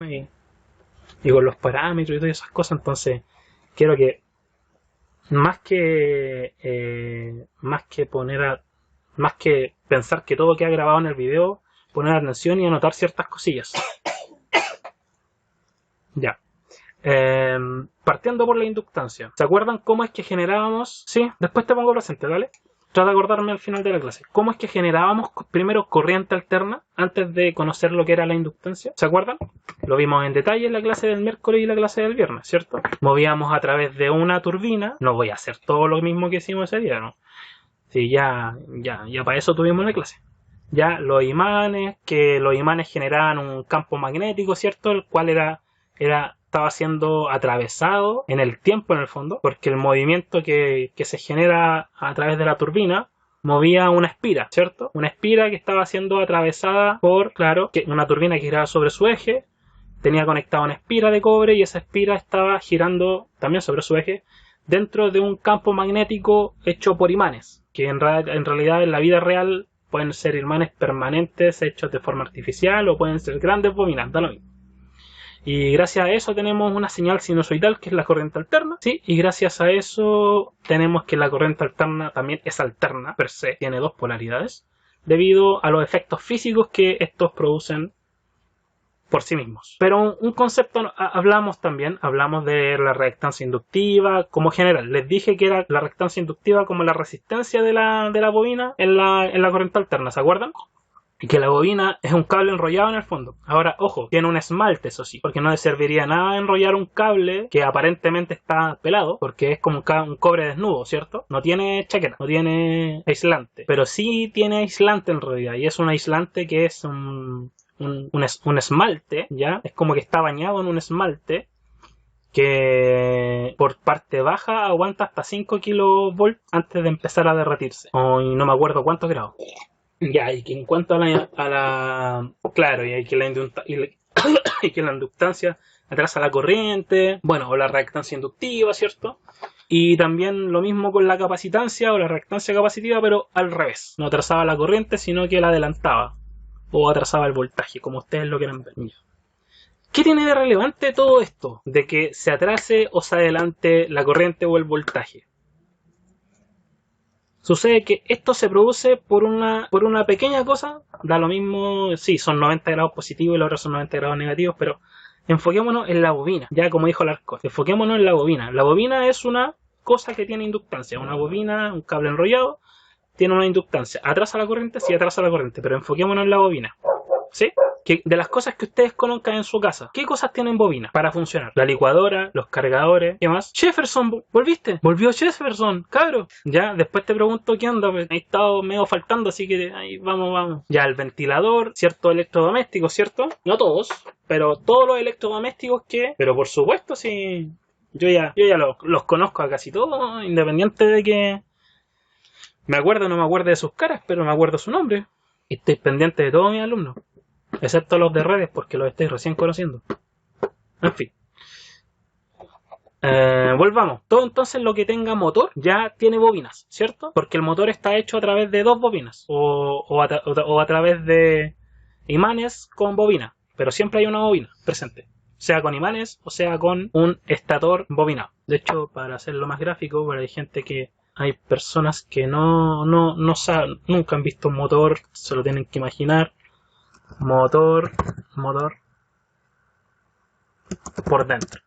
y, y con los parámetros y todas esas cosas. Entonces quiero que más que pensar que todo queda grabado en el video, poner atención y anotar ciertas cosillas. Ya. Partiendo por la inductancia. ¿Se acuerdan cómo es que generábamos? Sí, después te pongo presente, ¿vale? Trata de acordarme al final de la clase. ¿Cómo es que generábamos primero corriente alterna antes de conocer lo que era la inductancia? ¿Se acuerdan? Lo vimos en detalle en la clase del miércoles y la clase del viernes, ¿cierto? Movíamos a través de una turbina. No voy a hacer todo lo mismo que hicimos ese día, ¿no? Sí, ya para eso tuvimos la clase. Ya los imanes generaban un campo magnético, ¿cierto? El cual estaba siendo atravesado en el tiempo, en el fondo, porque el movimiento que se genera a través de la turbina movía una espira, ¿cierto? Una espira que estaba siendo atravesada por, claro, una turbina que giraba sobre su eje, tenía conectada una espira de cobre y esa espira estaba girando también sobre su eje dentro de un campo magnético hecho por imanes, que en realidad en la vida real pueden ser imanes permanentes hechos de forma artificial o pueden ser grandes bobinas, da lo mismo. Y gracias a eso tenemos una señal sinusoidal que es la corriente alterna, ¿sí? Y gracias a eso tenemos que la corriente alterna también es alterna, per se, tiene dos polaridades, debido a los efectos físicos que estos producen por sí mismos. Pero un concepto hablamos de la reactancia inductiva como general. Les dije que era la reactancia inductiva como la resistencia de la bobina en la corriente alterna, ¿se acuerdan? Y que la bobina es un cable enrollado en el fondo. Ahora, ojo, tiene un esmalte, eso sí, porque no le serviría nada enrollar un cable que aparentemente está pelado, porque es como un cobre desnudo, ¿cierto? No tiene chaqueta, no tiene aislante, pero sí tiene aislante en realidad, y es un aislante que es un esmalte, ¿ya? Es como que está bañado en un esmalte que por parte baja aguanta hasta 5 kilovolts antes de empezar a derretirse. Y no me acuerdo cuántos grados. Ya, y que en cuanto a la claro, y que y que la inductancia atrasa la corriente, bueno, o la reactancia inductiva, ¿cierto? Y también lo mismo con la capacitancia o la reactancia capacitiva, pero al revés. No atrasaba la corriente, sino que la adelantaba. O atrasaba el voltaje, como ustedes lo quieran ver. ¿Qué tiene de relevante todo esto? De que se atrase o se adelante la corriente o el voltaje. Sucede que esto se produce por una pequeña cosa, da lo mismo, sí, son 90 grados positivos y los otros son 90 grados negativos, pero enfoquémonos en la bobina, ya como dijo Larcos, enfoquémonos en la bobina. La bobina es una cosa que tiene inductancia, una bobina, un cable enrollado, tiene una inductancia. ¿Atrasa la corriente? Sí, atrasa la corriente, pero enfoquémonos en la bobina, ¿sí? De las cosas que ustedes conozcan en su casa, ¿qué cosas tienen bobinas para funcionar? La licuadora, los cargadores, ¿qué más? Jefferson, ¿volviste? Volvió Jefferson, cabro. Ya, después te pregunto qué onda, pues, he estado medio faltando, así que ahí vamos. Ya, el ventilador, ciertos electrodomésticos, ¿cierto? No todos, pero todos los electrodomésticos pero por supuesto, sí, yo ya los conozco a casi todos, independiente de que me acuerdo o no me acuerdo de sus caras, pero me acuerdo su nombre. Y estoy pendiente de todos mis alumnos. Excepto los de redes, porque los estoy recién conociendo. En fin. Volvamos. Todo entonces lo que tenga motor ya tiene bobinas, ¿cierto? Porque el motor está hecho a través de dos bobinas. O a través de imanes con bobina. Pero siempre hay una bobina presente. Sea con imanes o sea con un estator bobinado. De hecho, para hacerlo más gráfico, hay personas que no saben, nunca han visto un motor, se lo tienen que imaginar. Motor por dentro.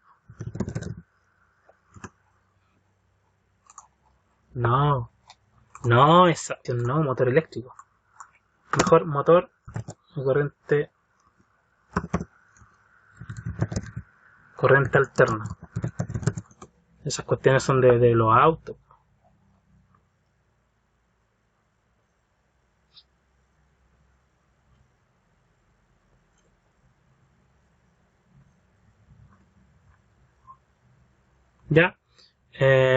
No, motor eléctrico. Mejor motor corriente alterna. Esas cuestiones son de los autos. Ya.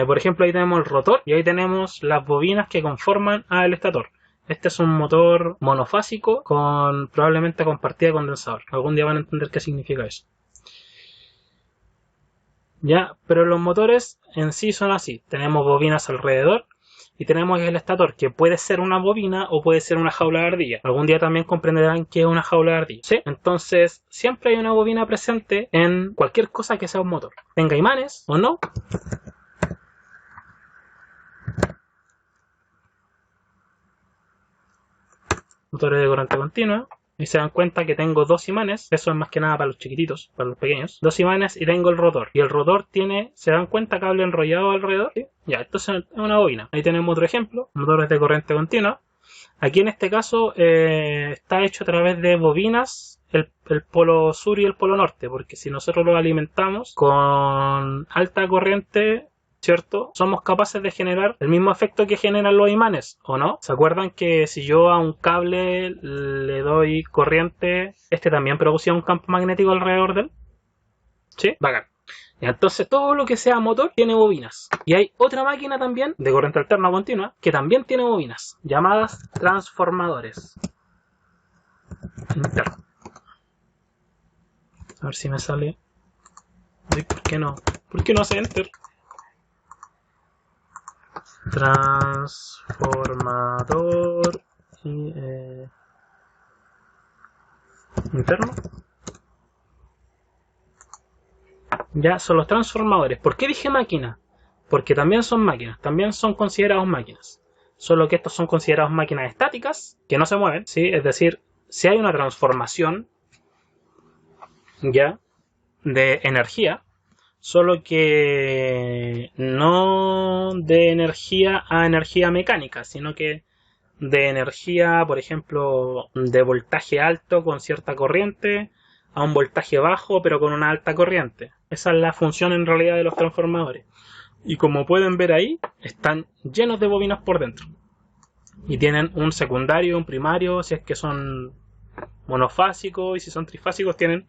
Por ejemplo, ahí tenemos el rotor y ahí tenemos las bobinas que conforman al estator. Este es un motor monofásico probablemente con partida de condensador. Algún día van a entender qué significa eso. Ya, pero los motores en sí son así. Tenemos bobinas alrededor y tenemos el estator, que puede ser una bobina o puede ser una jaula de ardilla. Algún día también comprenderán que es una jaula de ardilla, ¿sí? Entonces, siempre hay una bobina presente en cualquier cosa que sea un motor. Tenga imanes o no. Motores de corriente continua. Y se dan cuenta que tengo dos imanes. Eso es más que nada para los chiquititos, para los pequeños. Dos imanes y tengo el rotor. Y el rotor tiene, ¿se dan cuenta? Cable enrollado alrededor. ¿Sí? Ya, esto es una bobina. Ahí tenemos otro ejemplo. Motores de corriente continua. Aquí en este caso está hecho a través de bobinas el polo sur y el polo norte. Porque si nosotros lo alimentamos con alta corriente, ¿cierto? Somos capaces de generar el mismo efecto que generan los imanes, ¿o no? ¿Se acuerdan que si yo a un cable le doy corriente, este también producía un campo magnético alrededor de él? ¿Sí? Bacán. Y entonces todo lo que sea motor tiene bobinas. Y hay otra máquina también de corriente alterna continua que también tiene bobinas, llamadas transformadores. Interno. A ver si me sale. Uy, ¿por qué no? ¿Por qué no hace enter? Transformador y interno. Ya son los transformadores. ¿Por qué dije máquina? Porque también son máquinas, también son considerados máquinas. Solo que estos son considerados máquinas estáticas que no se mueven, ¿sí? Es decir, si hay una transformación ya de energía, solo que no de energía a energía mecánica, sino que de energía, por ejemplo, de voltaje alto con cierta corriente a un voltaje bajo pero con una alta corriente. Esa es la función en realidad de los transformadores. Y como pueden ver ahí, están llenos de bobinas por dentro. Y tienen un secundario, un primario, si es que son monofásicos, y si son trifásicos tienen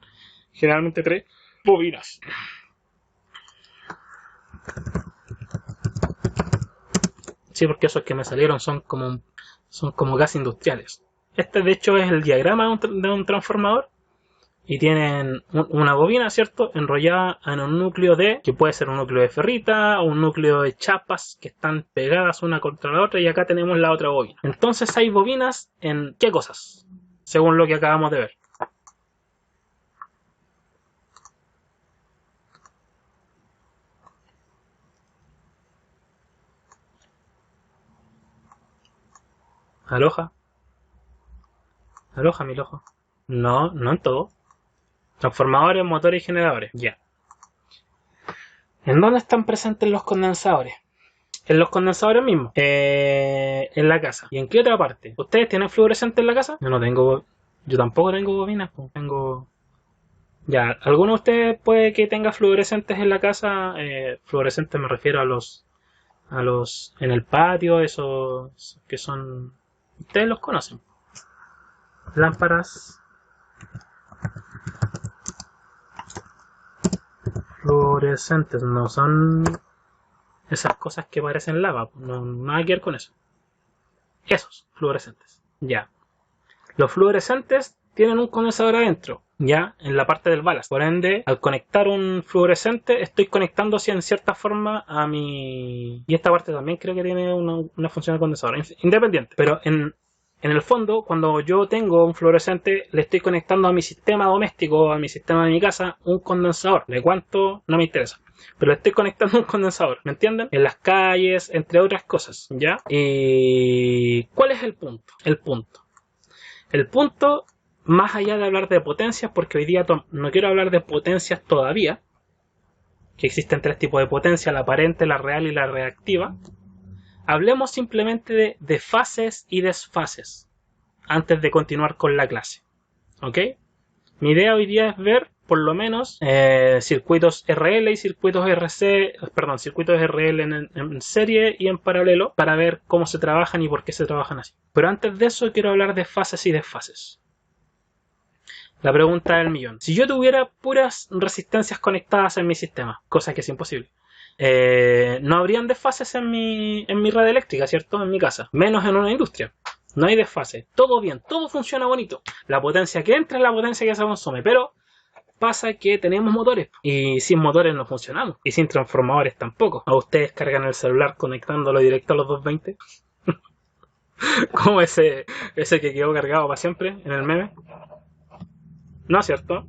generalmente 3 bobinas. Sí, porque esos que me salieron son como gas industriales. Este de hecho es el diagrama de un transformador. Y tienen una bobina, ¿cierto? Enrollada en un núcleo que puede ser un núcleo de ferrita o un núcleo de chapas que están pegadas una contra la otra, y acá tenemos la otra bobina. Entonces hay bobinas en ¿qué cosas? Según lo que acabamos de ver. Aloha. Aloha, mi lojo. No, no en todo. Transformadores, motores y generadores. Ya. ¿En dónde están presentes los condensadores? En los condensadores mismos. En la casa. ¿Y en qué otra parte? ¿Ustedes tienen fluorescentes en la casa? Yo no tengo. Yo tampoco tengo bobinas. Tengo. Ya. ¿Alguno de ustedes puede que tenga fluorescentes en la casa? Fluorescentes me refiero a los en el patio, esos que son. Ustedes los conocen. Lámparas fluorescentes, no son esas cosas que parecen lava, no nada que ver con eso. Esos fluorescentes, ya. Los fluorescentes tienen un condensador adentro, ya, en la parte del ballast. Por ende, al conectar un fluorescente, estoy conectando así en cierta forma a mi. Y esta parte también creo que tiene una función de condensador independiente, pero en el fondo, cuando yo tengo un fluorescente, le estoy conectando a mi sistema doméstico, a mi sistema de mi casa, un condensador. ¿De cuánto? No me interesa. Pero le estoy conectando un condensador, ¿me entienden? En las calles, entre otras cosas, ¿ya? ¿Y cuál es el punto? El punto, más allá de hablar de potencias, porque hoy día no quiero hablar de potencias todavía, que existen 3 tipos de potencia, la aparente, la real y la reactiva. Hablemos simplemente de fases y desfases antes de continuar con la clase. ¿Ok? Mi idea hoy día es ver por lo menos circuitos RL y circuitos circuitos RL en serie y en paralelo para ver cómo se trabajan y por qué se trabajan así. Pero antes de eso quiero hablar de fases y desfases. La pregunta del millón. Si yo tuviera puras resistencias conectadas en mi sistema, cosa que es imposible, no habrían desfases en mi red eléctrica, ¿cierto? En mi casa, menos en una industria. No hay desfase, todo bien, todo funciona bonito. La potencia que entra es la potencia que se consume, pero pasa que tenemos motores y sin motores no funcionamos y sin transformadores tampoco. ¿A ustedes cargan el celular conectándolo directo a los 220? Como ese que quedó cargado para siempre en el meme. ¿No es cierto?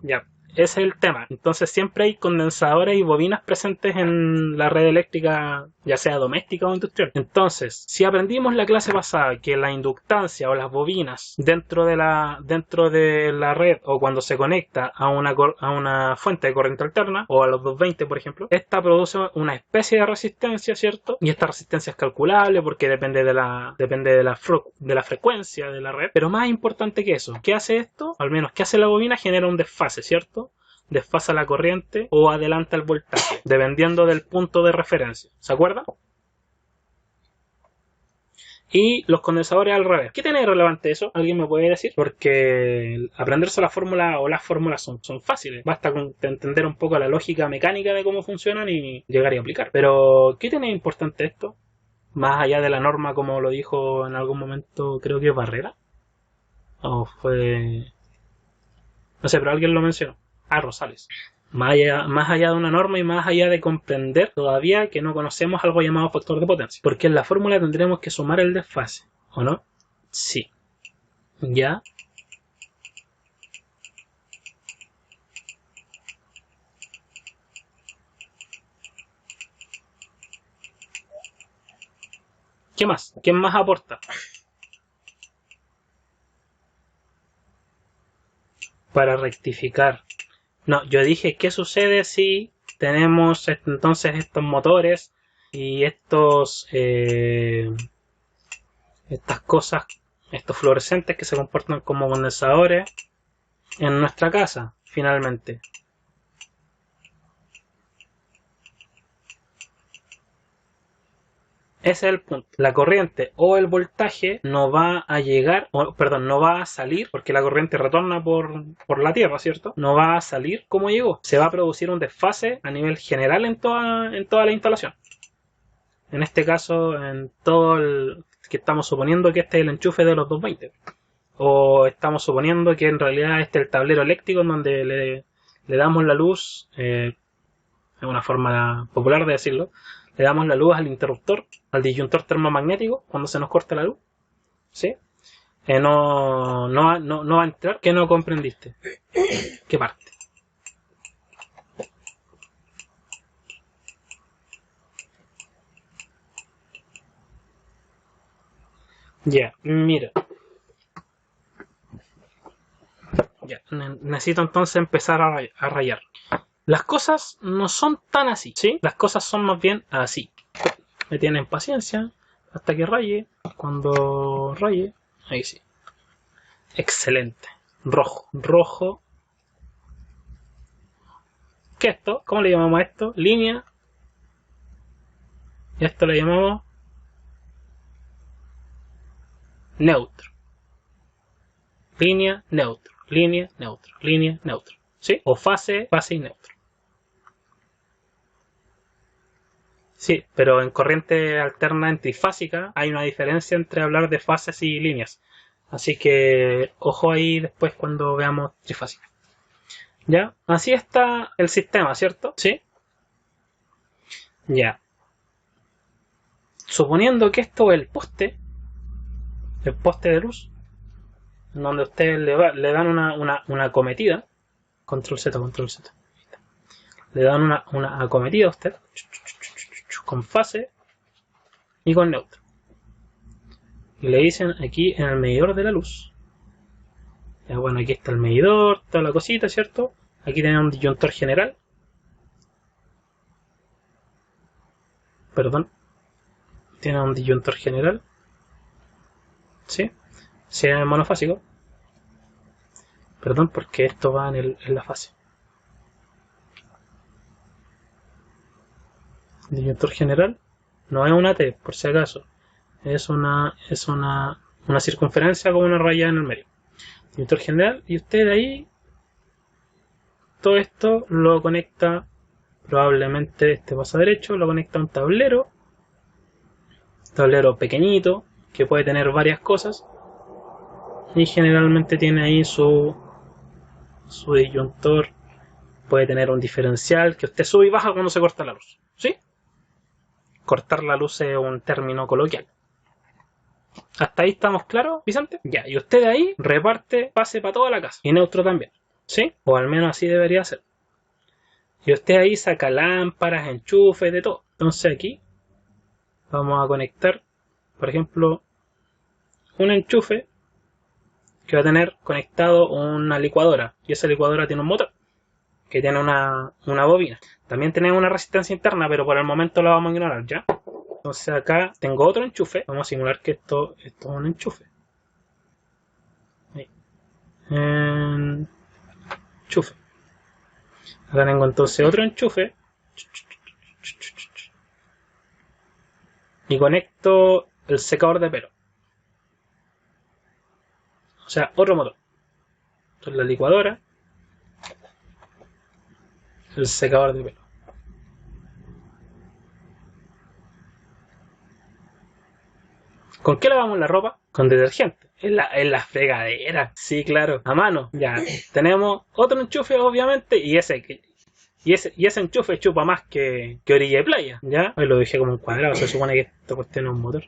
Ya, ese es el tema. Entonces siempre hay condensadores y bobinas presentes en la red eléctrica, ya sea doméstica o industrial. Entonces, si aprendimos la clase pasada que la inductancia o las bobinas dentro de la red o cuando se conecta a una fuente de corriente alterna o a los 220 por ejemplo, esta produce una especie de resistencia, ¿cierto? Y esta resistencia es calculable porque depende de la frecuencia de la red. Pero más importante que eso, ¿qué hace esto? Al menos, ¿qué hace la bobina? Genera un desfase, ¿cierto? Desfasa la corriente o adelanta el voltaje, dependiendo del punto de referencia. ¿Se acuerdan? Y los condensadores al revés. ¿Qué tiene de relevante eso? ¿Alguien me puede decir? Porque aprenderse la fórmula o las fórmulas son fáciles. Basta con entender un poco la lógica mecánica de cómo funcionan y llegar y aplicar. Pero, ¿qué tiene de importante esto? Más allá de la norma, como lo dijo en algún momento, creo que Barrera. O fue... No sé, pero alguien lo mencionó. Rosales. Más allá de una norma y más allá de comprender todavía que no conocemos algo llamado factor de potencia. Porque en la fórmula tendremos que sumar el desfase, ¿o no? Sí. ¿Ya? ¿Qué más? ¿Quién más aporta? Para rectificar. No, yo dije, ¿qué sucede si tenemos entonces estos motores y estas cosas, estos fluorescentes que se comportan como condensadores en nuestra casa, finalmente? Ese es el punto. La corriente o el voltaje no va a llegar, no va a salir, porque la corriente retorna por la Tierra, ¿cierto? No va a salir como llegó. Se va a producir un desfase a nivel general en toda la instalación. En este caso, en todo el que estamos suponiendo que este es el enchufe de los 220. O estamos suponiendo que en realidad este es el tablero eléctrico en donde le damos la luz, es una forma popular de decirlo, le damos la luz al interruptor, al disyuntor termomagnético, cuando se nos corta la luz. ¿Sí? No va a entrar. ¿Qué no comprendiste? ¿Qué parte? Ya, mira. Ya, necesito entonces empezar a rayar. Las cosas no son tan así, ¿sí? Las cosas son más bien así. Me tienen paciencia hasta que raye. Cuando raye, ahí sí. Excelente. Rojo. Rojo. ¿Qué es esto? ¿Cómo le llamamos a esto? Línea. Y a esto le llamamos neutro. Línea, neutro. Línea, neutro. Línea, neutro. ¿Sí? O fase y neutro. Sí, pero en corriente alterna en trifásica hay una diferencia entre hablar de fases y líneas. Así que ojo ahí después cuando veamos trifásica. ¿Ya? Así está el sistema, ¿cierto? ¿Sí? Ya. Suponiendo que esto es el poste de luz, en donde ustedes le dan una acometida. Control Z. Le dan una acometida a usted. Con fase y con neutro. Y le dicen aquí en el medidor de la luz. Ya, bueno, aquí está el medidor, toda la cosita, ¿cierto? Aquí tenemos un disyuntor general. Perdón. Tiene un disyuntor general. ¿Sí? Sea monofásico. Perdón, porque esto va en la fase. Disyuntor general no es una T, por si acaso. Es una circunferencia con una raya en el medio. Disyuntor general, y usted ahí todo esto lo conecta, probablemente este pasa derecho, lo conecta a un tablero pequeñito que puede tener varias cosas y generalmente tiene ahí su Su disyuntor puede tener un diferencial que usted sube y baja cuando se corta la luz. ¿Sí? Cortar la luz es un término coloquial. ¿Hasta ahí estamos claros, Vicente? Ya, y usted de ahí reparte pase para toda la casa. Y neutro también. ¿Sí? O al menos así debería ser. Y usted ahí saca lámparas, enchufes, de todo. Entonces aquí vamos a conectar, por ejemplo, un enchufe que va a tener conectado una licuadora. Y esa licuadora tiene un motor que tiene una bobina. También tiene una resistencia interna, pero por el momento la vamos a ignorar, ¿ya? Entonces acá tengo otro enchufe. Vamos a simular que esto es un enchufe. Ahí. Enchufe. Acá tengo entonces otro enchufe. Y conecto el secador de pelo. O sea, otro motor. Entonces la licuadora. El secador de pelo. ¿Con qué lavamos la ropa? Con detergente. En la fregadera. Sí, claro. A mano. Ya. Tenemos otro enchufe, obviamente. Y ese enchufe chupa más que orilla de playa. ¿Ya? Hoy lo dejé como un cuadrado. Se supone que esta cuestión es un motor.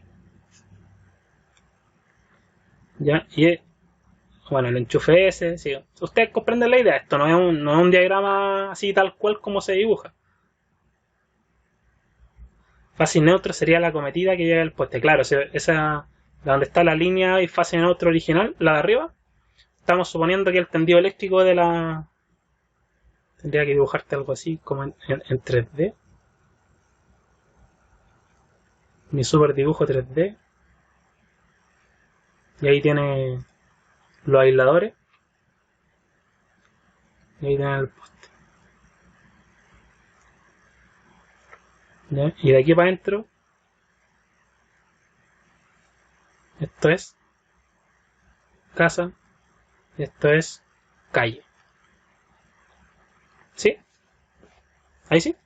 ¿Ya? Bueno, el enchufe ese. Sí. Ustedes comprenden la idea. Esto no es un diagrama así tal cual como se dibuja. Fase neutro sería la cometida que llega al poste. Claro, esa donde está la línea y fase neutro original, la de arriba. Estamos suponiendo que el tendido eléctrico de la... Tendría que dibujarte algo así como en 3D. Mi super dibujo 3D. Y ahí tiene los aisladores. Y ahí tiene el poste. ¿Ya? Y de aquí para adentro, esto es casa, esto es calle. ¿Sí? ¿Ahí sí?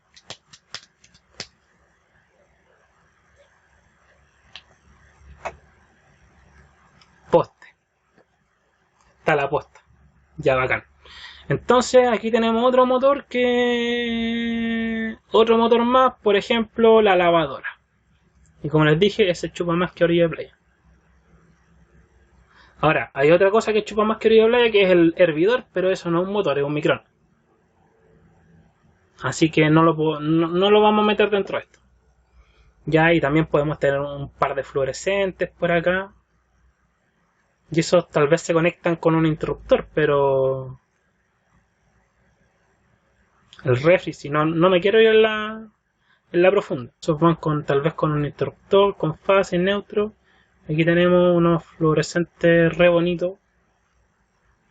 Poste. Está la posta. Ya, bacán. Entonces aquí tenemos otro motor más, por ejemplo, la lavadora. Y como les dije, ese chupa más que orilla de playa. Ahora, hay otra cosa que chupa más que orilla de playa, que es el hervidor, pero eso no es un motor, es un micrón. Así que no lo vamos a meter dentro de esto. Ya, y también podemos tener un par de fluorescentes por acá. Y esos tal vez se conectan con un interruptor, pero... El refri, si no me quiero ir en la profunda. Esos van tal vez con un interruptor, con fase, neutro. Aquí tenemos unos fluorescentes re bonitos.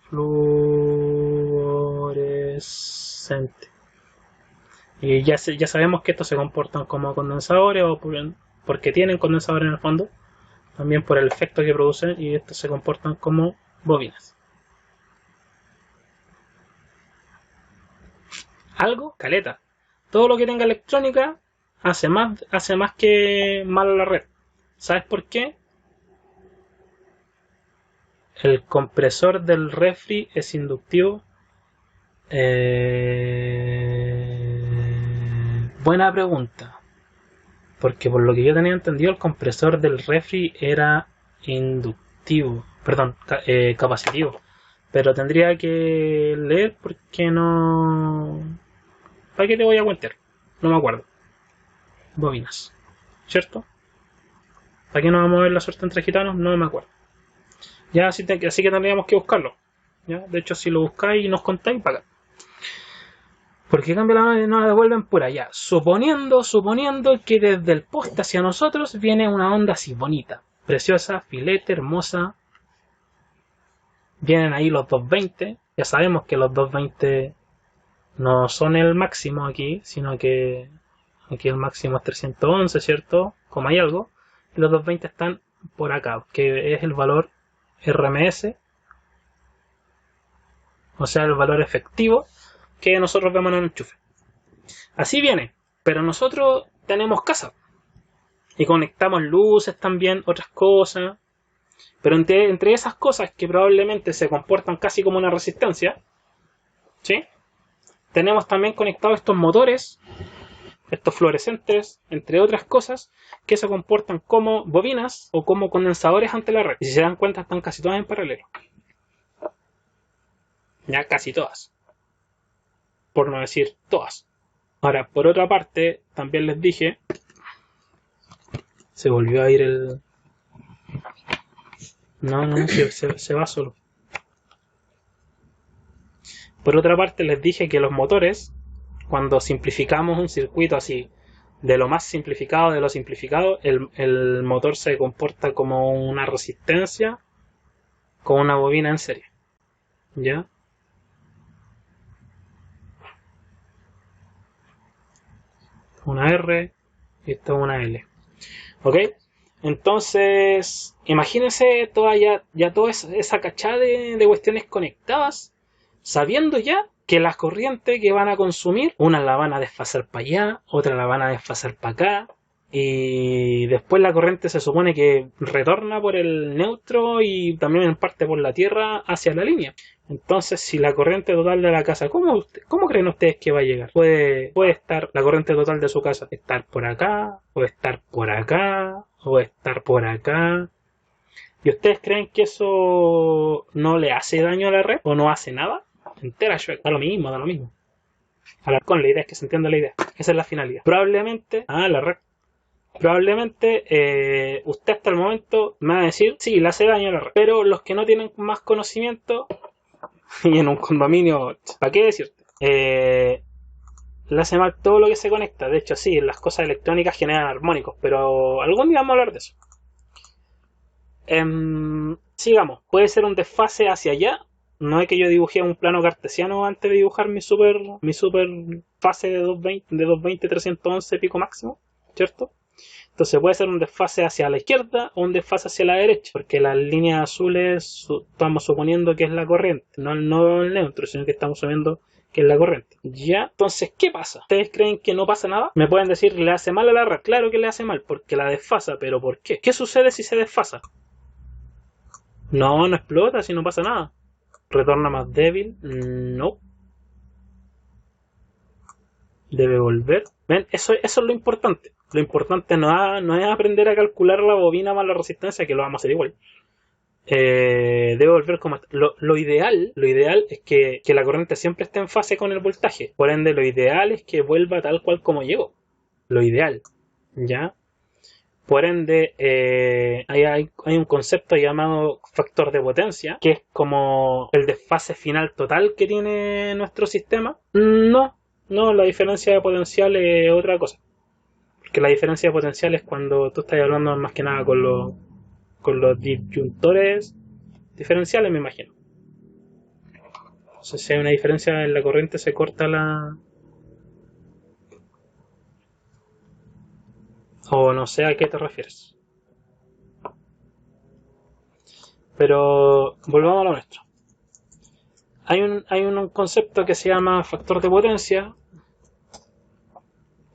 Fluorescente. Y ya sabemos que estos se comportan como condensadores o porque tienen condensadores en el fondo. También por el efecto que producen, y estos se comportan como bobinas. Algo, caleta. Todo lo que tenga electrónica hace más que mal a la red. ¿Sabes por qué? El compresor del refri es inductivo. Buena pregunta. Porque por lo que yo tenía entendido, el compresor del refri era inductivo. Perdón, capacitivo. Pero tendría que leer porque no... ¿Para qué te voy a contar? No me acuerdo. Bobinas. ¿Cierto? ¿Para qué no vamos a ver la suerte entre gitanos? No me acuerdo. Ya, así que tendríamos que buscarlo. ¿Ya? De hecho, si lo buscáis y nos contáis, para acá. Porque cambia la mano y nos la devuelven por allá. Suponiendo que desde el poste hacia nosotros viene una onda así bonita, preciosa, filete, hermosa. Vienen ahí los 220. Ya sabemos que los 220 no son el máximo aquí, sino que aquí el máximo es 311, ¿cierto? Como hay algo. Y los 220 están por acá, que es el valor RMS. O sea, el valor efectivo que nosotros vemos en el enchufe. Así viene, pero nosotros tenemos casa y conectamos luces también, otras cosas, pero entre esas cosas que probablemente se comportan casi como una resistencia, ¿sí? Tenemos también conectados estos motores, estos fluorescentes, entre otras cosas, que se comportan como bobinas o como condensadores ante la red. Y si se dan cuenta, están casi todas en paralelo. Ya casi todas. Por no decir todas. Ahora, por otra parte, también les dije... Se volvió a ir el... No, se va solo. Por otra parte, les dije que los motores, cuando simplificamos un circuito así, de lo más simplificado de lo simplificado, el motor se comporta como una resistencia con una bobina en serie. ¿Ya? Una R y esta es una L. ¿Ok? Entonces, imagínense toda toda esa cachada de cuestiones conectadas, sabiendo ya que las corrientes que van a consumir, unas la van a desfasar para allá, otras la van a desfasar para acá, y después la corriente se supone que retorna por el neutro y también en parte por la Tierra hacia la línea. Entonces, si la corriente total de la casa, ¿cómo creen ustedes que va a llegar? Puede estar la corriente total de su casa, estar por acá, o estar por acá, o estar por acá. ¿Y ustedes creen que eso no le hace daño a la red? ¿O no hace nada? Entera, da lo mismo, da lo mismo. Con la idea es que se entienda la idea. Esa es la finalidad. Probablemente, la red. Probablemente usted hasta el momento me va a decir, sí, le hace daño a la red. Pero los que no tienen más conocimiento, y en un condominio, ¿para qué decirte? Le hace mal todo lo que se conecta. De hecho, sí, las cosas electrónicas generan armónicos, pero algún día vamos a hablar de eso. Sigamos, puede ser un desfase hacia allá. No es que yo dibujé un plano cartesiano antes de dibujar mi super fase de 220, 311 pico máximo, ¿cierto? Entonces puede ser un desfase hacia la izquierda o un desfase hacia la derecha, porque las líneas azules estamos suponiendo que es la corriente, no el neutro, sino que estamos suponiendo que es la corriente. Ya, entonces, ¿qué pasa? ¿Ustedes creen que no pasa nada? Me pueden decir, ¿le hace mal a la red? Claro que le hace mal, porque la desfasa, pero ¿por qué? ¿Qué sucede si se desfasa? No explota, si no pasa nada. ¿Retorna más débil? No. Debe volver. ¿Ven? Eso es lo importante. Lo importante no es aprender a calcular la bobina más la resistencia, que lo vamos a hacer igual. Debe volver como... Lo ideal es que la corriente siempre esté en fase con el voltaje. Por ende, lo ideal es que vuelva tal cual como llegó. Lo ideal. ¿Ya? Por ende, hay un concepto llamado factor de potencia, que es como el desfase final total que tiene nuestro sistema. No, la diferencia de potencial es otra cosa. Porque la diferencia de potencial es cuando tú estás hablando más que nada con los disyuntores diferenciales, me imagino. Entonces, si hay una diferencia en la corriente, se corta la... O no sé a qué te refieres. Pero volvamos a lo nuestro. Hay un concepto que se llama factor de potencia,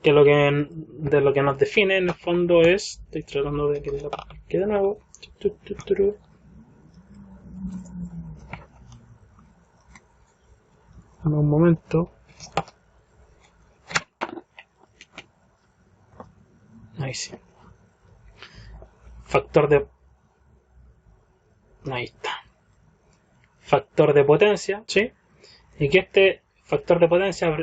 que lo que nos define en el fondo es... Estoy tratando de que de nuevo. Un momento. Ahí sí. Ahí está. Factor de potencia, ¿sí? Y que este factor de potencia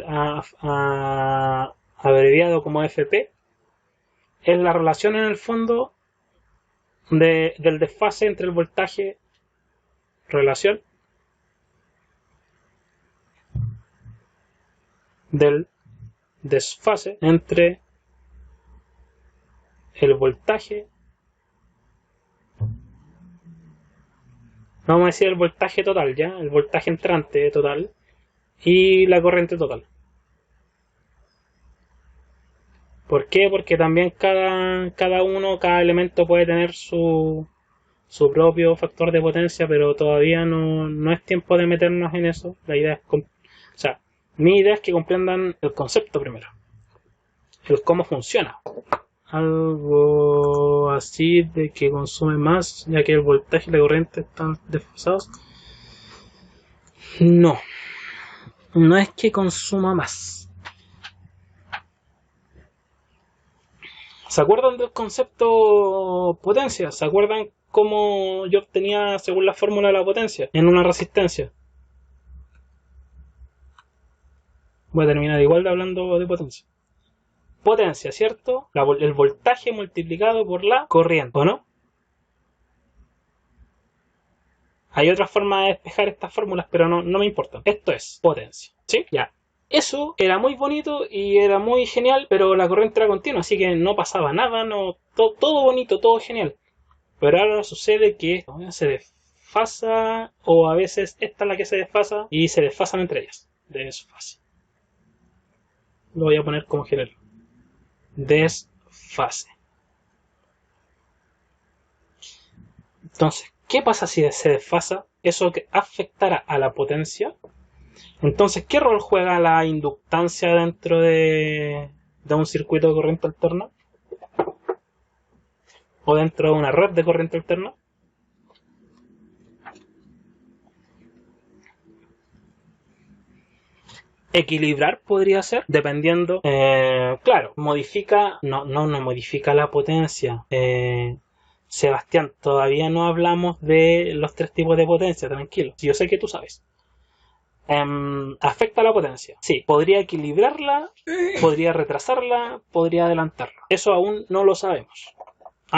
abreviado como FP es la relación en el fondo del desfase entre el voltaje, relación del desfase entre el voltaje, vamos a decir el voltaje total, ya, el voltaje entrante total y la corriente total. ¿Por qué? Porque también cada elemento puede tener su propio factor de potencia, pero todavía no es tiempo de meternos en eso. La idea es, mi idea es que comprendan el concepto primero, el cómo funciona. Algo así de que consume más, ya que el voltaje y la corriente están desfasados. No. no es que consuma más. ¿Se acuerdan del concepto potencia? ¿Se acuerdan cómo yo obtenía, según la fórmula, la potencia en una resistencia? Voy a terminar igual de hablando de potencia. Potencia, ¿cierto? El voltaje multiplicado por la corriente, ¿o no? Hay otras formas de despejar estas fórmulas, pero no me importan. Esto es potencia, ¿sí? Ya. Eso era muy bonito y era muy genial, pero la corriente era continua, así que no pasaba nada, todo bonito, todo genial. Pero ahora sucede que esto se desfasa, o a veces esta es la que se desfasa, y se desfasan entre ellas. Desfase. Lo voy a poner como general. Desfase. Entonces, ¿qué pasa si se desfasa? Eso que afectará a la potencia. Entonces, ¿qué rol juega la inductancia dentro de un circuito de corriente alterna? ¿O dentro de una red de corriente alterna? Equilibrar podría ser, dependiendo, claro, modifica, no modifica la potencia. Sebastián, todavía no hablamos de los 3 tipos de potencia, tranquilo, yo sé que tú sabes. Afecta la potencia, sí, podría equilibrarla, podría retrasarla, podría adelantarla, eso aún no lo sabemos.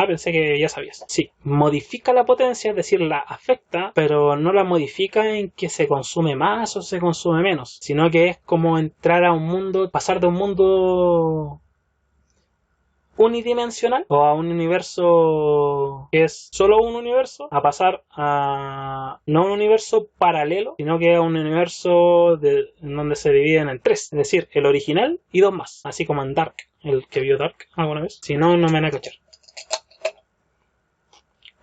Pensé que ya sabías. Sí, modifica la potencia, es decir, la afecta, pero no la modifica en que se consume más o se consume menos, sino que es como entrar a un mundo, pasar de un mundo unidimensional o a un universo que es solo un universo, a pasar a no un universo paralelo, sino que a un universo en donde se dividen en 3, es decir, el original y 2 más, así como en Dark, el que vio Dark alguna vez. Si no, no me van a cachar.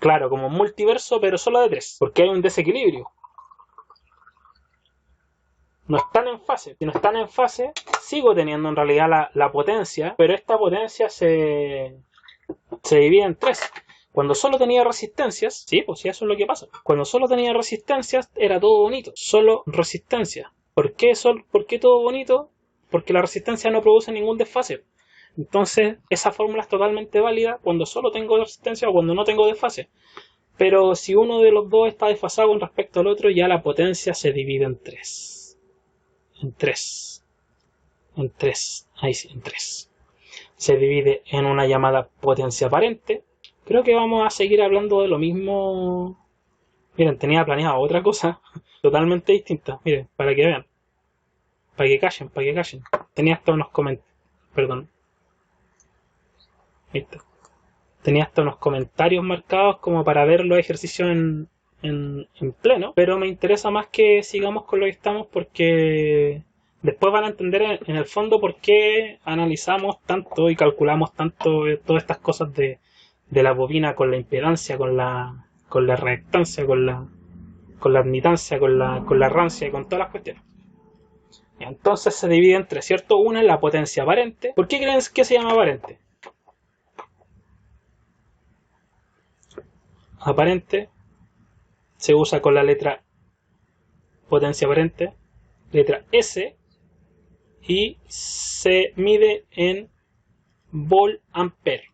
Claro, como multiverso, pero solo de 3, porque hay un desequilibrio. No están en fase. Si no están en fase, sigo teniendo en realidad la potencia, pero esta potencia se divide en 3. Cuando solo tenía resistencias, sí, pues sí, eso es lo que pasa. Cuando solo tenía resistencias, era todo bonito. Solo resistencia. ¿Por qué todo bonito? Porque la resistencia no produce ningún desfase. Entonces, esa fórmula es totalmente válida cuando solo tengo resistencia o cuando no tengo desfase. Pero si uno de los dos está desfasado con respecto al otro, ya la potencia se divide en 3. En 3. Ahí sí, en 3. Se divide en una llamada potencia aparente. Creo que vamos a seguir hablando de lo mismo. Miren, tenía planeado otra cosa totalmente distinta. Miren, para que vean. Para que callen. Tenía hasta unos comentarios. Perdón. Listo. Tenía hasta unos comentarios marcados como para ver los ejercicios en pleno, pero me interesa más que sigamos con lo que estamos porque después van a entender en el fondo por qué analizamos tanto y calculamos tanto todas estas cosas de la bobina con la impedancia, con la reactancia, con la admitancia, con la rancia y con todas las cuestiones. Y entonces se divide entre, ¿cierto? Una es la potencia aparente. ¿Por qué creen que se llama aparente? Aparente se usa con la letra potencia aparente, letra S, y se mide en volt-ampere.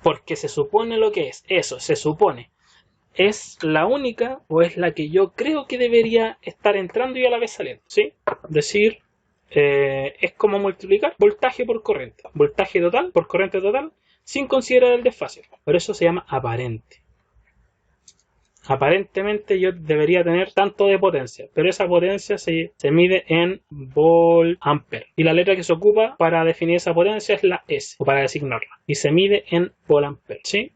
Porque se supone lo que es, eso, se supone. Es la única o es la que yo creo que debería estar entrando y a la vez saliendo, ¿sí? Decir, es como multiplicar voltaje por corriente. Voltaje total por corriente total sin considerar el desfase. Por eso se llama aparente. Aparentemente yo debería tener tanto de potencia, pero esa potencia se mide en volt-ampere. Y la letra que se ocupa para definir esa potencia es la S, o para designarla. Y se mide en volt-ampere, ¿sí?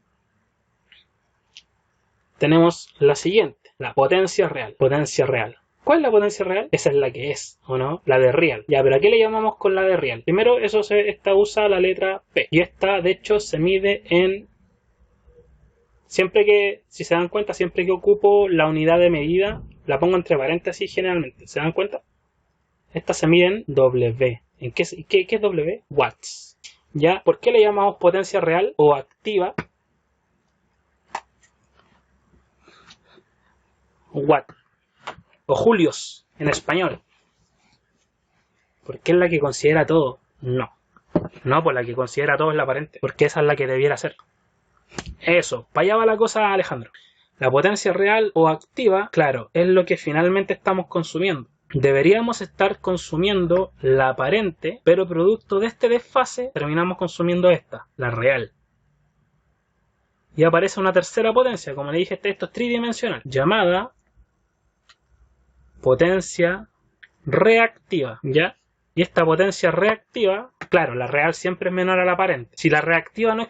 Tenemos la siguiente, la potencia real. Potencia real. ¿Cuál es la potencia real? Esa es la que es, ¿o no? La de real. Ya, pero ¿a qué le llamamos con la de real? Primero, esta usa la letra P. Y esta, de hecho, se mide en... Siempre que, si se dan cuenta, siempre que ocupo la unidad de medida, la pongo entre paréntesis generalmente. ¿Se dan cuenta? Esta se mide en W. ¿En qué es W? Watts. ¿Ya? ¿Por qué le llamamos potencia real o activa? Watt. o Julios en español. Porque es la que considera todo. No. No, pues la que considera todo es la aparente. Porque esa es la que debiera ser. Eso. Para allá va la cosa, Alejandro. La potencia real o activa, claro, es lo que finalmente estamos consumiendo. Deberíamos estar consumiendo la aparente, pero producto de este desfase terminamos consumiendo esta, la real. Y aparece una tercera potencia, como le dije, esto es tridimensional, llamada potencia reactiva, ¿ya? Y esta potencia reactiva, claro, la real siempre es menor a la aparente. Si la reactiva no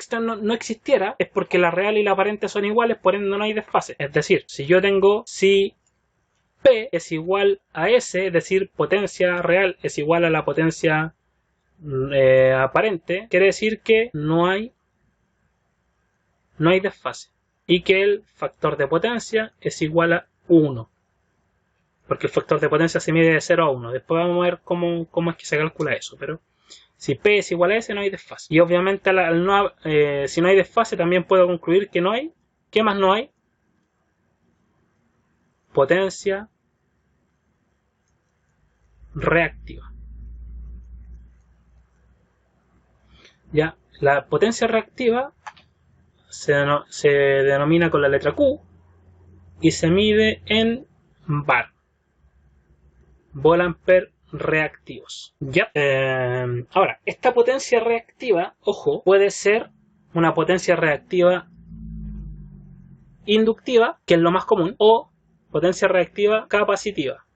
existiera, es porque la real y la aparente son iguales, por ende no hay desfase. Es decir, si yo tengo, si P es igual a S, es decir, potencia real es igual a la potencia aparente, quiere decir que no hay desfase. Y que el factor de potencia es igual a 1. Porque el factor de potencia se mide de 0 a 1. Después vamos a ver cómo es que se calcula eso. Pero si P es igual a S, no hay desfase. Y obviamente si no hay desfase, también puedo concluir que no hay. ¿Qué más no hay? Potencia reactiva. Ya, la potencia reactiva se denomina con la letra Q y se mide en bar. Volampere reactivos. ¿Ya? Ahora, esta potencia reactiva, ojo, puede ser una potencia reactiva inductiva, que es lo más común, o potencia reactiva capacitiva.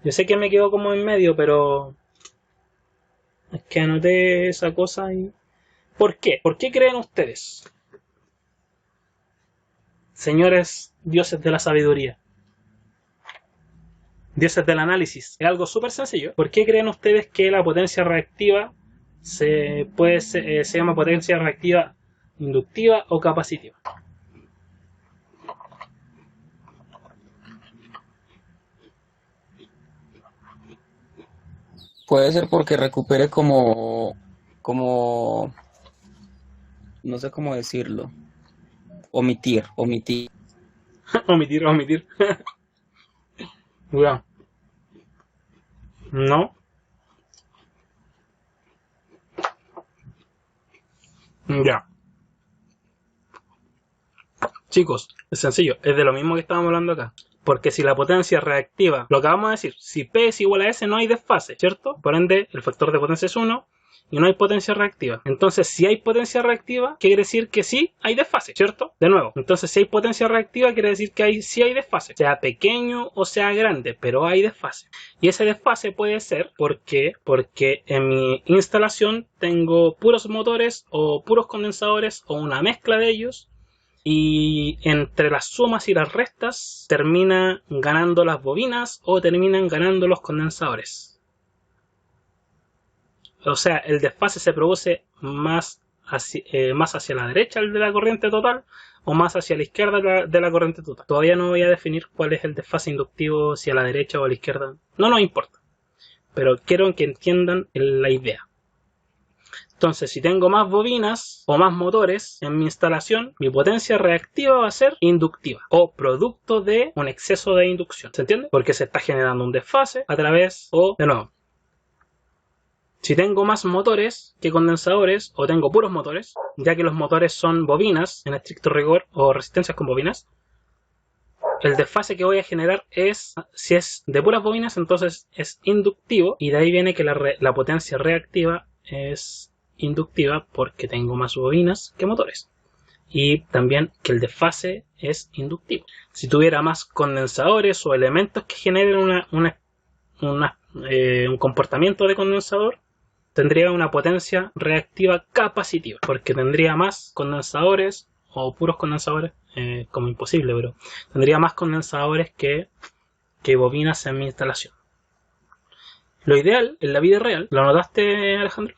Yo sé que me quedo como en medio, pero es que anoté esa cosa y... ¿Por qué? ¿Por qué creen ustedes, señores dioses de la sabiduría, dioses del análisis? Es algo súper sencillo. ¿Por qué creen ustedes que la potencia reactiva se llama potencia reactiva inductiva o capacitiva? Puede ser porque recupere como, no sé cómo decirlo, omitir. omitir. Cuidado. No. Ya. Chicos, es sencillo. Es de lo mismo que estábamos hablando acá. Porque si la potencia reactiva, lo que vamos a decir, si P es igual a S no hay desfase, ¿cierto? Por ende, el factor de potencia es 1 y no hay potencia reactiva. Entonces, si hay potencia reactiva, quiere decir que sí hay desfase, ¿cierto? De nuevo, entonces si hay potencia reactiva, quiere decir que sí hay desfase, sea pequeño o sea grande, pero hay desfase. Y ese desfase puede ser porque en mi instalación tengo puros motores o puros condensadores o una mezcla de ellos. Y entre las sumas y las restas terminan ganando las bobinas o terminan ganando los condensadores. O sea, el desfase se produce más hacia la derecha de la corriente total o más hacia la izquierda de la corriente total. Todavía no voy a definir cuál es el desfase inductivo, si a la derecha o a la izquierda. No nos importa. Pero quiero que entiendan la idea. Entonces, si tengo más bobinas o más motores en mi instalación, mi potencia reactiva va a ser inductiva o producto de un exceso de inducción. ¿Se entiende? Porque se está generando un desfase a través de nuevo. Si tengo más motores que condensadores o tengo puros motores, ya que los motores son bobinas en estricto rigor o resistencias con bobinas, el desfase que voy a generar si es de puras bobinas, entonces es inductivo y de ahí viene que la potencia reactiva es inductiva porque tengo más bobinas que motores y también que el desfase es inductivo. Si tuviera más condensadores o elementos que generen un comportamiento de condensador, tendría una potencia reactiva capacitiva porque tendría más condensadores o puros condensadores, como imposible, pero tendría más condensadores que bobinas en mi instalación. Lo ideal en la vida real, ¿lo notaste, Alejandro?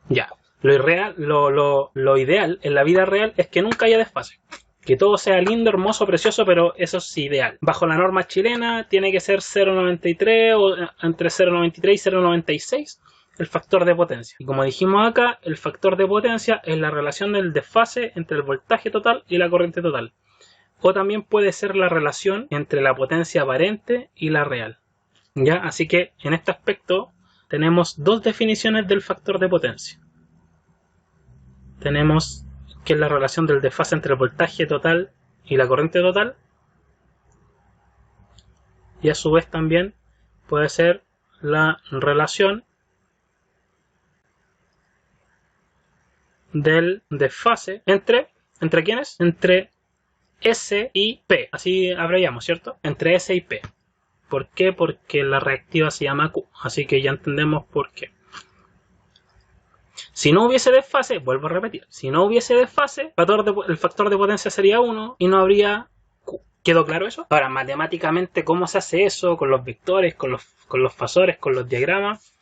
Ya, lo ideal en la vida real es que nunca haya desfase. Que todo sea lindo, hermoso, precioso, pero eso es ideal. Bajo la norma chilena tiene que ser 0,93 o entre 0,93 y 0,96 el factor de potencia. Y como dijimos acá, el factor de potencia es la relación del desfase entre el voltaje total y la corriente total. O también puede ser la relación entre la potencia aparente y la real. ¿Ya? Así que en este aspecto tenemos dos definiciones del factor de potencia. Tenemos que es la relación del desfase entre el voltaje total y la corriente total. Y a su vez también puede ser la relación del desfase entre ¿quiénes? Entre S y P. Así abreviamos, ¿cierto? Entre S y P. ¿Por qué? Porque la reactiva se llama Q. Así que ya entendemos por qué. Si no hubiese desfase, vuelvo a repetir, si no hubiese desfase, el factor de potencia sería 1 y no habría Q. ¿Quedó claro eso? Ahora, matemáticamente, ¿cómo se hace eso? Con los vectores, con los fasores, con los diagramas.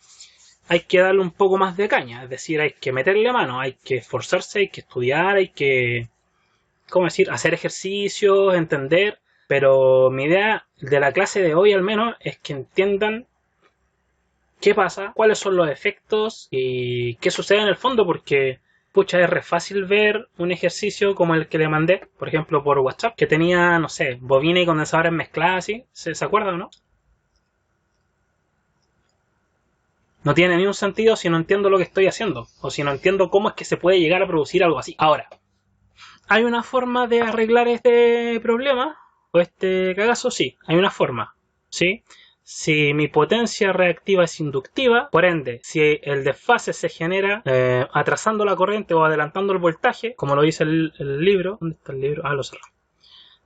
Hay que darle un poco más de caña. Es decir, hay que meterle mano, hay que esforzarse, hay que estudiar, hay que... ¿cómo decir? Hacer ejercicios, entender. Pero mi idea de la clase de hoy al menos es que entiendan qué pasa, cuáles son los efectos y qué sucede en el fondo, porque pucha, es re fácil ver un ejercicio como el que le mandé, por ejemplo, por WhatsApp, que tenía, no sé, bobina y condensadores mezcladas así. ¿Se acuerdan o no? No tiene ni un sentido si no entiendo lo que estoy haciendo, o si no entiendo cómo es que se puede llegar a producir algo así. Ahora, ¿hay una forma de arreglar este problema? ¿O este cagazo? Sí, hay una forma, ¿sí? Si mi potencia reactiva es inductiva, por ende, si el desfase se genera atrasando la corriente o adelantando el voltaje, como lo dice el libro. ¿Dónde está el libro? Ah, lo cerré.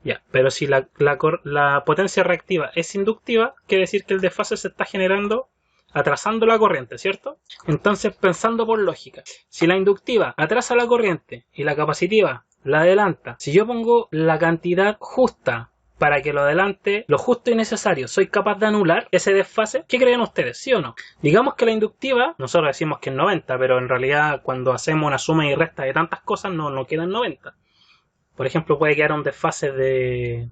Ya, pero si la potencia reactiva es inductiva, quiere decir que el desfase se está generando atrasando la corriente, ¿cierto? Entonces, pensando por lógica, si la inductiva atrasa la corriente y la capacitiva la adelanta, si yo pongo la cantidad justa para que lo adelante, lo justo y necesario, ¿soy capaz de anular ese desfase? ¿Qué creen ustedes? ¿Sí o no? Digamos que la inductiva, nosotros decimos que es 90, pero en realidad cuando hacemos una suma y resta de tantas cosas no quedan 90. Por ejemplo, puede quedar un desfase de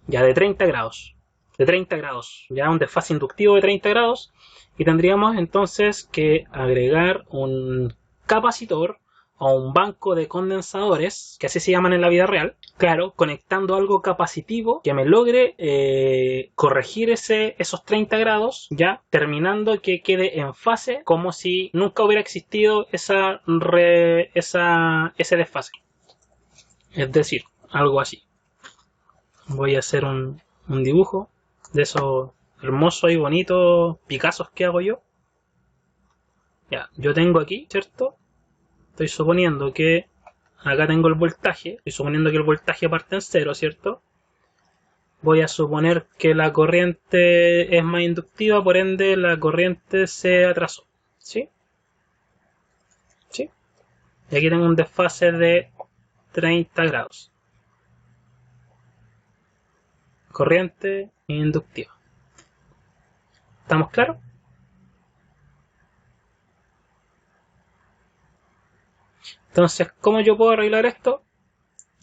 30 grados. De 30 grados. Ya un desfase inductivo de 30 grados. Y tendríamos entonces que agregar un capacitor o un banco de condensadores, que así se llaman en la vida real, claro, conectando algo capacitivo que me logre corregir esos 30 grados, ya terminando que quede en fase como si nunca hubiera existido ese desfase. Es decir, algo así. Voy a hacer un dibujo de esos hermosos y bonitos Picassos que hago yo. Ya, yo tengo aquí, ¿cierto? Estoy suponiendo que acá tengo el voltaje. Estoy suponiendo que el voltaje parte en 0, ¿cierto? Voy a suponer que la corriente es más inductiva, por ende la corriente se atrasó. ¿Sí? ¿Sí? Y aquí tengo un desfase de 30 grados. Corriente inductiva. ¿Estamos claros? Entonces, ¿cómo yo puedo arreglar esto?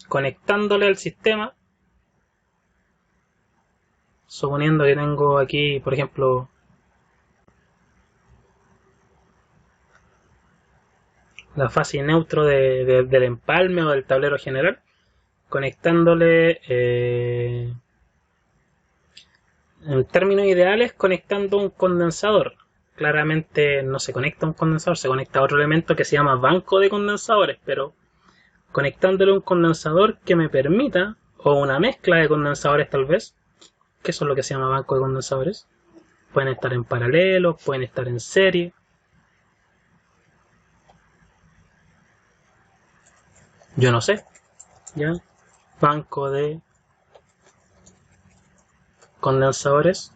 Conectándole al sistema. Suponiendo que tengo aquí, por ejemplo, la fase neutro del empalme o del tablero general. Conectándole, en términos ideales, conectando un condensador. Claramente no se conecta a un condensador, se conecta a otro elemento que se llama banco de condensadores, pero conectándole un condensador que me permita, o una mezcla de condensadores tal vez, que eso es lo que se llama banco de condensadores. Pueden estar en paralelo, pueden estar en serie. Yo no sé, ¿ya? Banco de condensadores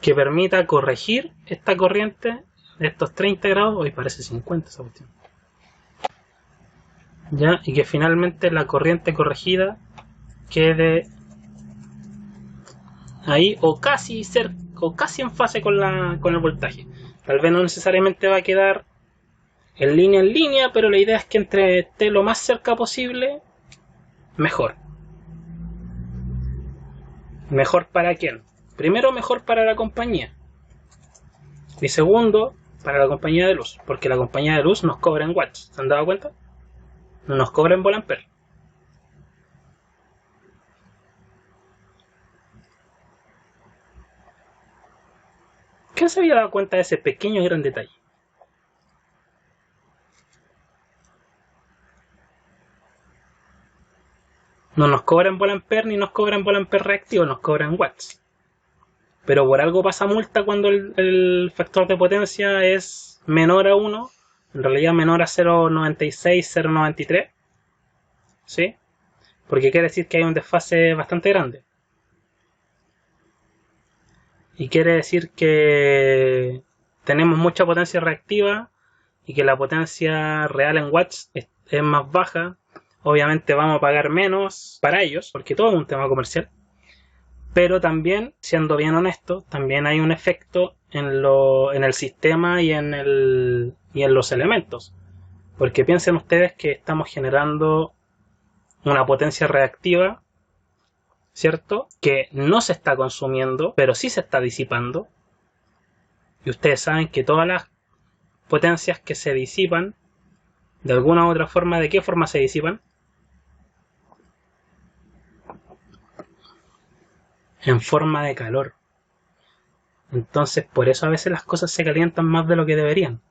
que permita corregir esta corriente de estos 30 grados, hoy parece 50 esa cuestión, ¿ya? Y que finalmente la corriente corregida quede ahí o casi en fase con el voltaje. Tal vez no necesariamente va a quedar en línea, pero la idea es que esté lo más cerca posible, mejor. ¿Mejor para quién? Primero, mejor para la compañía. Y segundo, para la compañía de luz, porque la compañía de luz nos cobra en watts. ¿Se han dado cuenta? No nos cobra en volt-ampere. ¿Quién se había dado cuenta de ese pequeño y gran detalle? No nos cobran volt-ampere ni nos cobran volt-ampere reactivo, nos cobran watts. Pero por algo pasa multa cuando el factor de potencia es menor a 1, en realidad menor a 0,96, 0,93. ¿Sí? Porque quiere decir que hay un desfase bastante grande. Y quiere decir que tenemos mucha potencia reactiva y que la potencia real en watts es más baja. Obviamente vamos a pagar menos para ellos, porque todo es un tema comercial. Pero también, siendo bien honesto, también hay un efecto en el sistema y en los elementos. Porque piensen ustedes que estamos generando una potencia reactiva, ¿cierto? Que no se está consumiendo, pero sí se está disipando. Y ustedes saben que todas las potencias que se disipan, de alguna u otra forma, ¿de qué forma se disipan? En forma de calor. Entonces, por eso a veces las cosas se calientan más de lo que deberían.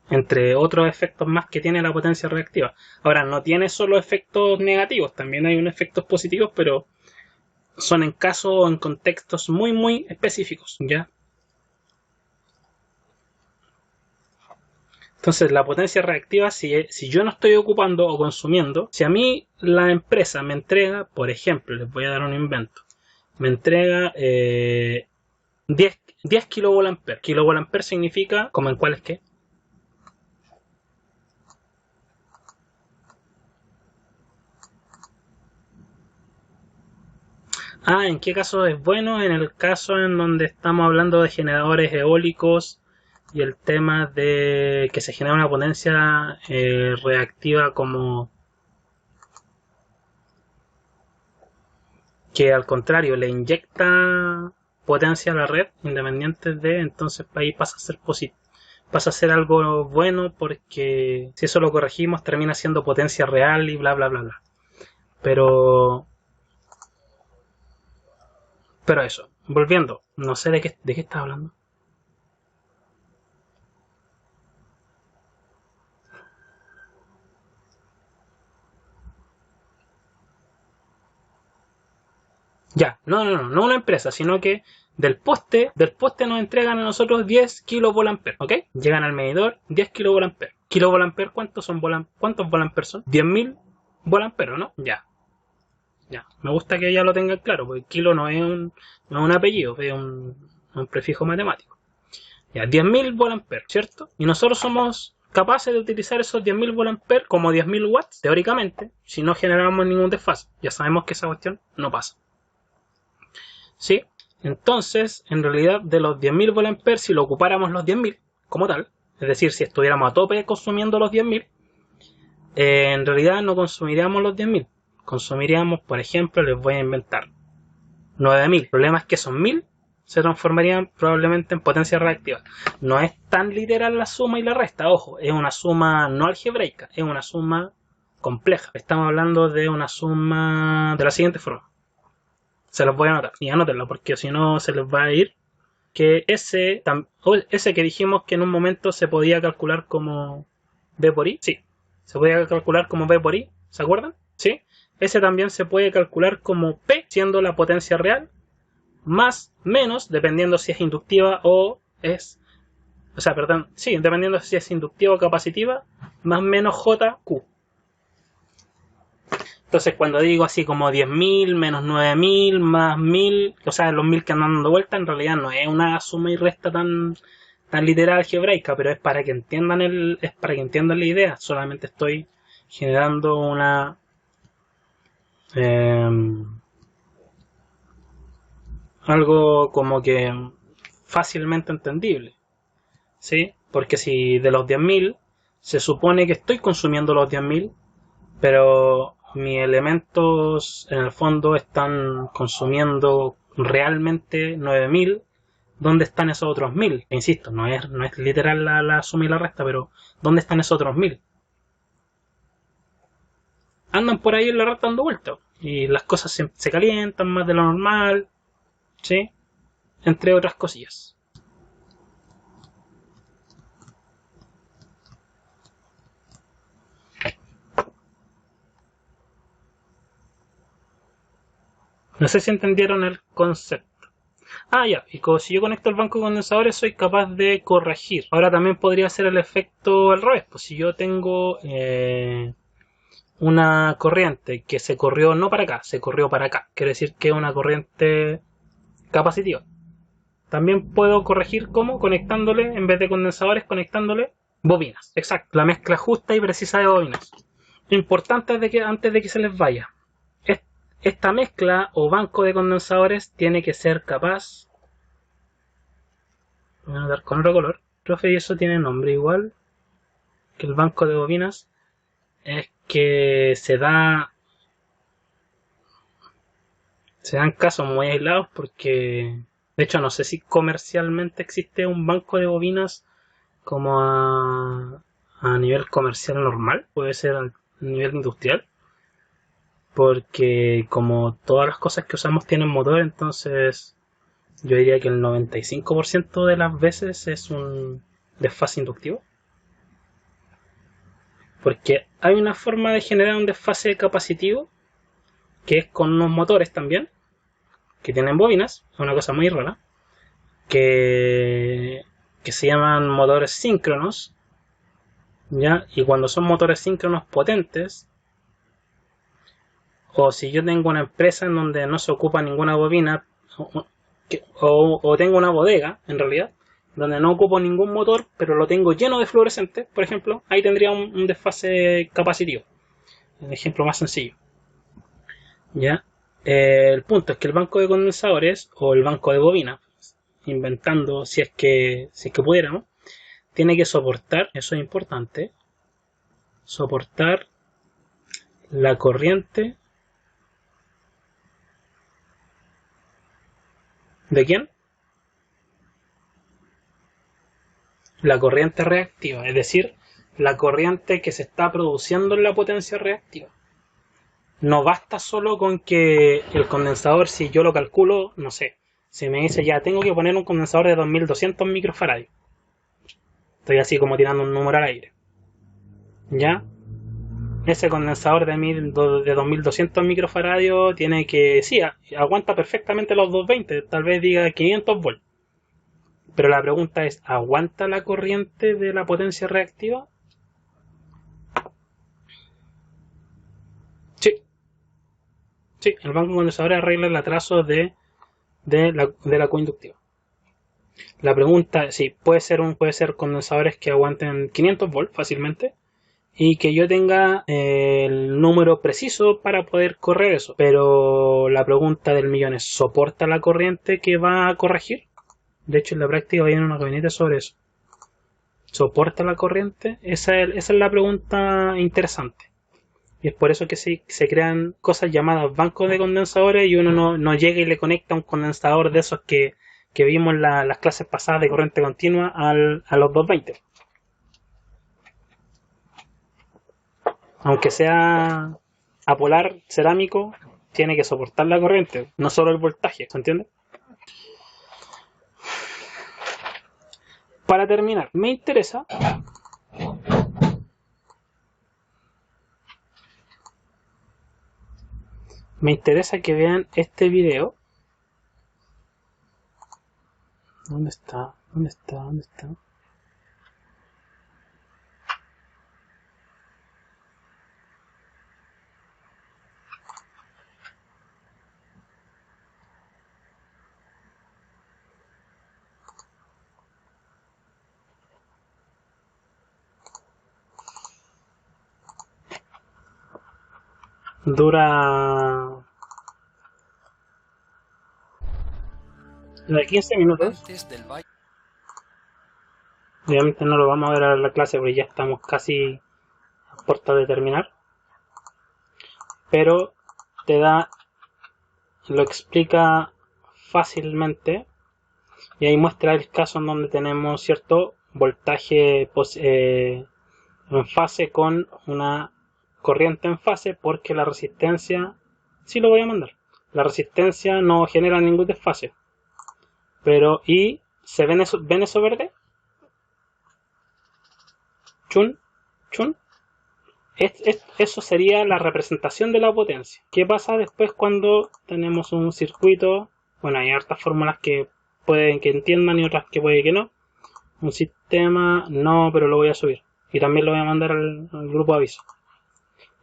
Entre otros efectos más que tiene la potencia reactiva. Ahora, no tiene solo efectos negativos, también hay unos efectos positivos, pero son en casos o en contextos muy, muy específicos, ¿ya? Entonces, la potencia reactiva, si yo no estoy ocupando o consumiendo, si a mí la empresa me entrega, por ejemplo, les voy a dar un invento, me entrega 10 kilovolt-ampere. Kilovolt-ampere significa, ¿como en cuál es qué? Ah, ¿en qué caso es bueno? En el caso en donde estamos hablando de generadores eólicos y el tema de que se genera una potencia reactiva como que al contrario le inyecta potencia a la red independiente de, entonces ahí pasa a ser pasa a ser algo bueno porque si eso lo corregimos termina siendo potencia real y bla bla bla bla. Pero eso, volviendo, no sé de qué estás hablando. Ya, no una empresa, sino que del poste nos entregan a nosotros 10 kilovolt-ampere, ¿ok? Llegan al medidor 10 kilovolt-ampere. ¿Kilovolt-ampere cuántos volt-ampere son? 10.000 volt-ampere, ¿no? Ya. Me gusta que ya lo tengan claro, porque kilo no es un apellido, es un prefijo matemático. Ya, 10.000 volt-ampere, ¿cierto? Y nosotros somos capaces de utilizar esos 10.000 volt-ampere como 10.000 watts, teóricamente, si no generamos ningún desfase. Ya sabemos que esa cuestión no pasa. ¿Sí? Entonces, en realidad, de los 10.000 volt-ampere, si lo ocupáramos los 10.000 como tal, es decir, si estuviéramos a tope consumiendo los 10.000, en realidad no consumiríamos los 10.000. Consumiríamos, por ejemplo, les voy a inventar 9.000. El problema es que esos 1.000 se transformarían probablemente en potencia reactiva. No es tan literal la suma y la resta, ojo, es una suma no algebraica, es una suma compleja. Estamos hablando de una suma de la siguiente forma. Se los voy a anotar y anótenlo porque si no se les va a ir. Que ese que dijimos que en un momento se podía calcular como B por I, sí, se podía calcular como B por I, ¿se acuerdan? Sí, ese también se puede calcular como P, siendo la potencia real, más, menos, dependiendo si es inductiva o es, dependiendo si es inductiva o capacitiva, más menos JQ. Entonces cuando digo así como 10.000 menos 9.000 más 1.000, o sea, los 1.000 que andan dando vuelta, en realidad no es una suma y resta tan literal algebraica, pero es para que entiendan la idea. Solamente estoy generando una algo como que fácilmente entendible, ¿sí? Porque si de los 10.000 se supone que estoy consumiendo los 10.000, pero mis elementos en el fondo están consumiendo realmente 9000, ¿dónde están esos otros 1000? Insisto, no es literal la suma y la resta, pero ¿dónde están esos otros 1000? Andan por ahí en la red dando vueltas y las cosas se calientan más de lo normal, ¿sí? Entre otras cosillas. No sé si entendieron el concepto. Ah, ya, y como si yo conecto el banco de condensadores soy capaz de corregir. Ahora también podría ser el efecto al revés, pues si yo tengo una corriente que se corrió no para acá, se corrió para acá, quiere decir que es una corriente capacitiva. También puedo corregir como conectándole, en vez de condensadores, conectándole bobinas. Exacto, la mezcla justa y precisa de bobinas. Importante antes de que se les vaya. Esta mezcla o banco de condensadores tiene que ser capaz. Voy a anotar con otro color. Profe, y eso tiene nombre igual que el banco de bobinas. Es que se dan casos muy aislados porque, de hecho, no sé si comercialmente existe un banco de bobinas como a nivel comercial normal. Puede ser a nivel industrial. Porque como todas las cosas que usamos tienen motor, entonces yo diría que el 95% de las veces es un desfase inductivo. Porque hay una forma de generar un desfase capacitivo, que es con unos motores también, que tienen bobinas, es una cosa muy rara, que se llaman motores síncronos, ¿ya? Y cuando son motores síncronos potentes, o si yo tengo una empresa en donde no se ocupa ninguna bobina, o tengo una bodega, en realidad, donde no ocupo ningún motor, pero lo tengo lleno de fluorescentes, por ejemplo, ahí tendría un desfase capacitivo. El ejemplo más sencillo. ¿Ya? El punto es que el banco de condensadores, o el banco de bobina, inventando si es que pudiéramos, tiene que soportar, eso es importante, soportar la corriente. ¿De quién? La corriente reactiva, es decir, la corriente que se está produciendo en la potencia reactiva. No basta solo con que el condensador, si yo lo calculo, no sé, si me dice ya tengo que poner un condensador de 2200 microfaradios. Estoy así como tirando un número al aire. ¿Ya? Ese condensador de 2200 microfaradios tiene que, sí, aguanta perfectamente los 220, tal vez diga 500 volts. Pero la pregunta es, ¿aguanta la corriente de la potencia reactiva? Sí, sí, el banco de condensadores arregla el atraso de la coinductiva. La pregunta, sí, puede ser condensadores que aguanten 500 volts fácilmente y que yo tenga el número preciso para poder correr eso. Pero la pregunta del millón es, ¿soporta la corriente que va a corregir? De hecho, en la práctica viene una gabinete sobre eso. ¿Soporta la corriente? Esa es la pregunta interesante. Y es por eso que se crean cosas llamadas bancos de condensadores y uno no llega y le conecta un condensador de esos que vimos en las clases pasadas de corriente continua a los 220. Aunque sea apolar cerámico, tiene que soportar la corriente, no solo el voltaje, ¿se entiende? Para terminar, me interesa que vean este video. ¿Dónde está? Dura 15 minutos. Obviamente no lo vamos a ver a la clase porque ya estamos casi a puerta de terminar. pero te da, lo explica fácilmente, y ahí muestra el caso en donde tenemos cierto voltaje en fase con una corriente en fase, porque la resistencia, sí lo voy a mandar, la resistencia no genera ningún desfase. Pero, ¿y se ven eso verde? Chun, chun. Eso sería la representación de la potencia. ¿Qué pasa después cuando tenemos un circuito? Bueno, hay hartas fórmulas que pueden que entiendan y otras que puede que no. Un sistema, no, pero lo voy a subir. Y también lo voy a mandar al grupo de aviso.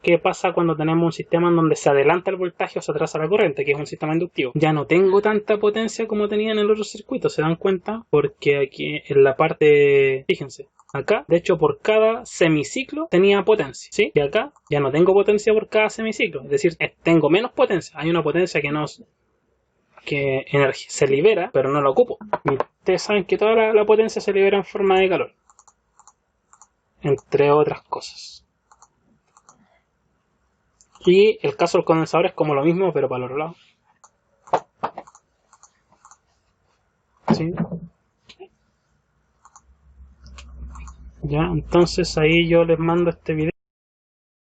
¿Qué pasa cuando tenemos un sistema en donde se adelanta el voltaje o se atrasa la corriente, que es un sistema inductivo? Ya no tengo tanta potencia como tenía en el otro circuito, ¿se dan cuenta? Porque aquí en la parte, fíjense, acá, de hecho por cada semiciclo tenía potencia, ¿sí? Y acá ya no tengo potencia por cada semiciclo, es decir, tengo menos potencia. Hay una potencia que se libera, pero no la ocupo. Y ustedes saben que toda la potencia se libera en forma de calor, entre otras cosas. Y el caso del condensador es como lo mismo, pero para el otro lado. ¿Sí? Ya, entonces ahí yo les mando este video.